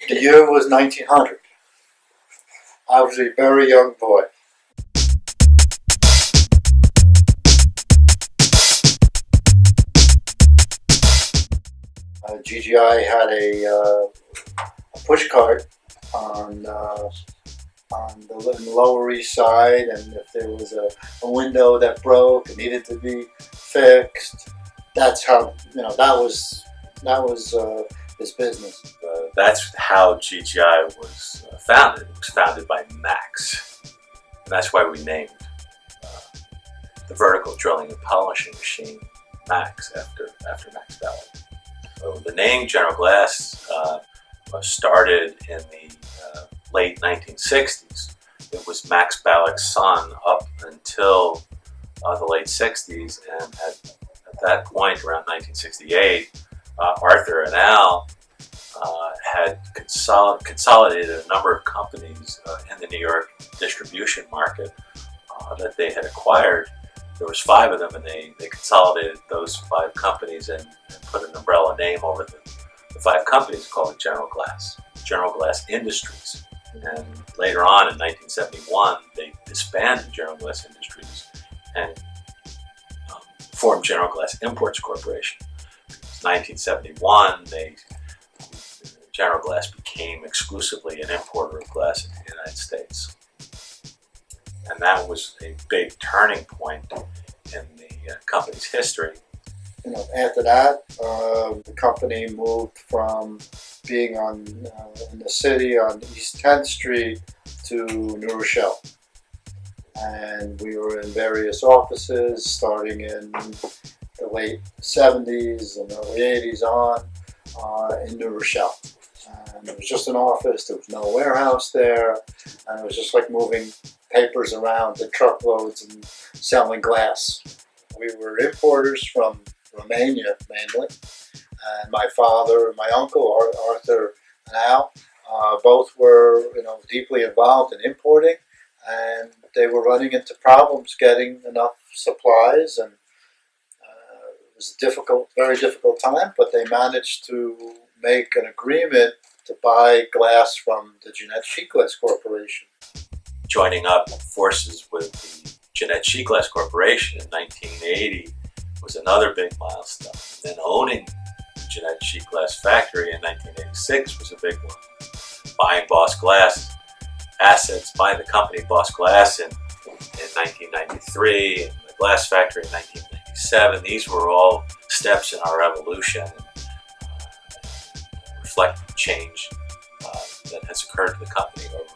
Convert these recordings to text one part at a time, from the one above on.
The year was 1900. I was a very young boy. GGI had a push cart on the Lower East Side, and if there was a window that broke and needed to be fixed, that's how that was his business. That's how GGI was founded. It was founded by Max, and that's why we named the vertical drilling and polishing machine Max after Max Balik. So the name General Glass started in the late 1960s. It was Max Balik's son up until the late 60s, and at that point, around 1968, Arthur and Al had consolidated a number of companies in the New York distribution market that they had acquired. There was 5 of them, and they consolidated those 5 companies and put an umbrella name over the 5 companies called General Glass Industries. And later on in 1971, they disbanded General Glass Industries and formed General Glass Imports Corporation. In 1971, General Glass became exclusively an importer of glass into the United States. And that was a big turning point in the company's history. After that, the company moved from being in the city on East 10th Street to New Rochelle. And we were in various offices starting in the late 70s and early 80s in New Rochelle. And it was just an office, there was no warehouse there, and it was just like moving papers around in truckloads and selling glass. We were importers from Romania mainly, and my father and my uncle, Arthur and Al, both were deeply involved in importing, and they were running into problems getting enough supplies, and it was a very difficult time, but they managed to make an agreement to buy glass from the Jeanette Sheet Glass Corporation. Joining up forces with the Jeanette Sheet Glass Corporation in 1980 was another big milestone. Then owning the Jeanette Sheet Glass factory in 1986 was a big one. Buying Boss Glass assets, buying the company Boss Glass in 1993, and the glass factory in 1997. These were all steps in our evolution and reflect the change that has occurred to the company over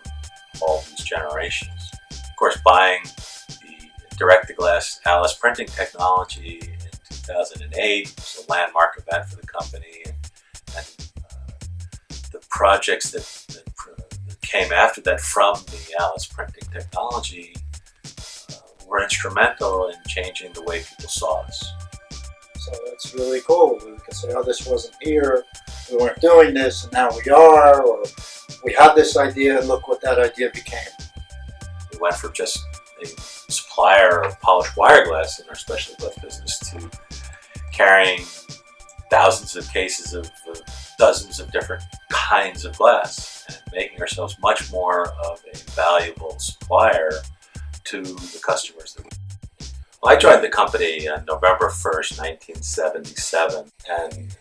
all these generations. Of course, buying the direct-to-glass Alice printing technology in 2008 was a landmark event for the company, and the projects that came after that from the Alice printing technology were instrumental in changing the way people saw us. So that's really cool. We can say, oh, this wasn't here, we weren't doing this, and now we are, or we had this idea and look what that idea became. We went from just a supplier of polished wire glass in our specialty glass business to carrying thousands of cases of dozens of different kinds of glass and making ourselves much more of a valuable supplier to the customers that we. Well, I joined the company on November 1st, 1977, and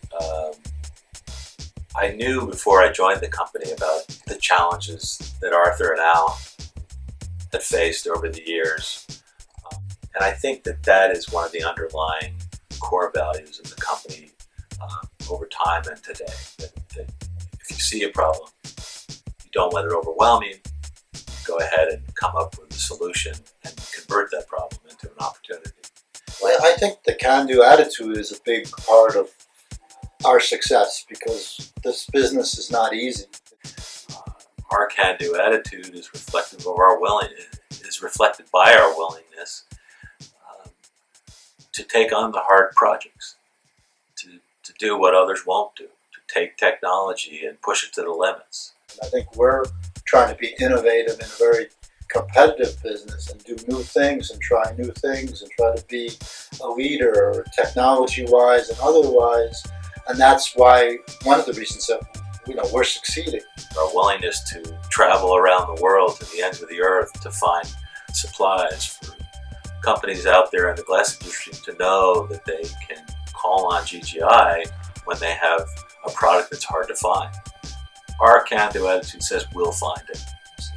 I knew before I joined the company about the challenges that Arthur and Al had faced over the years. And I think that is one of the underlying core values of the company over time and today. That if you see a problem, you don't let it overwhelm you. You go ahead and come up with a solution and convert that problem into an opportunity. Well, I think the can-do attitude is a big part of our success because this business is not easy. Our can-do attitude is reflective of our reflected by our willingness to take on the hard projects, to do what others won't do, to take technology and push it to the limits. And I think we're trying to be innovative in a very competitive business and do new things and try new things and try to be a leader technology-wise and otherwise. And that's why one of the reasons that we're succeeding. Our willingness to travel around the world to the ends of the earth to find supplies for companies out there in the glass industry to know that they can call on GGI when they have a product that's hard to find. Our can-do attitude says we'll find it.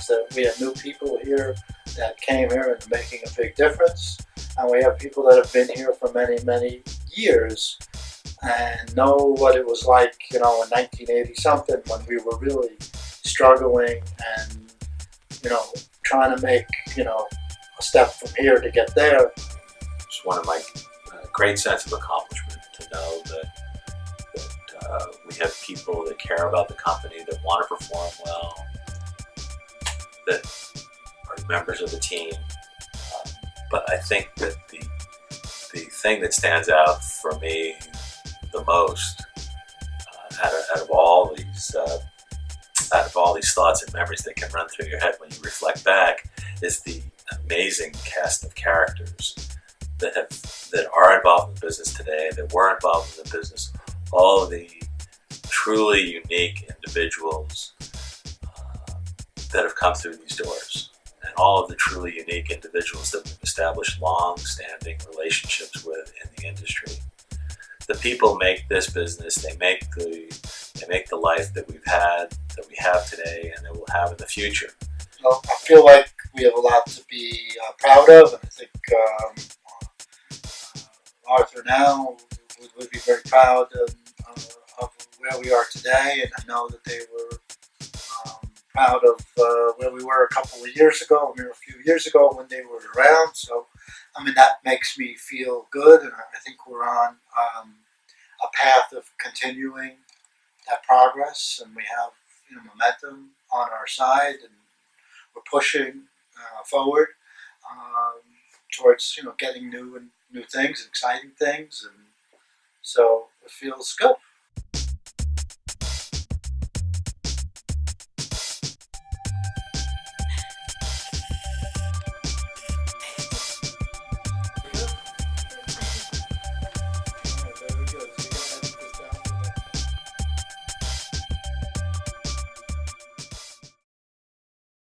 So we have new people here that came here and are making a big difference, and we have people that have been here for many, many years and know what it was like, in 1980 something, when we were really struggling and, trying to make, a step from here to get there. It's one of my great sense of accomplishment to know that we have people that care about the company, that want to perform well, that are members of the team. But I think that the thing that stands out for me the most out of all these thoughts and memories that can run through your head when you reflect back is the amazing cast of characters that are involved in the business today, that were involved in the business, all of the truly unique individuals that have come through these doors, and all of the truly unique individuals that we've established long-standing relationships with in the industry. The people make this business. They make the life that we have today, and that we'll have in the future. Well, I feel like we have a lot to be proud of, and I think Arthur now would be very proud of where we are today, and I know that they were proud of where we were a couple of years ago, a few years ago when they were around. So, that makes me feel good, and I think we're on a path of continuing that progress, and we have momentum on our side, and we're pushing forward towards getting new things, exciting things, and so it feels good.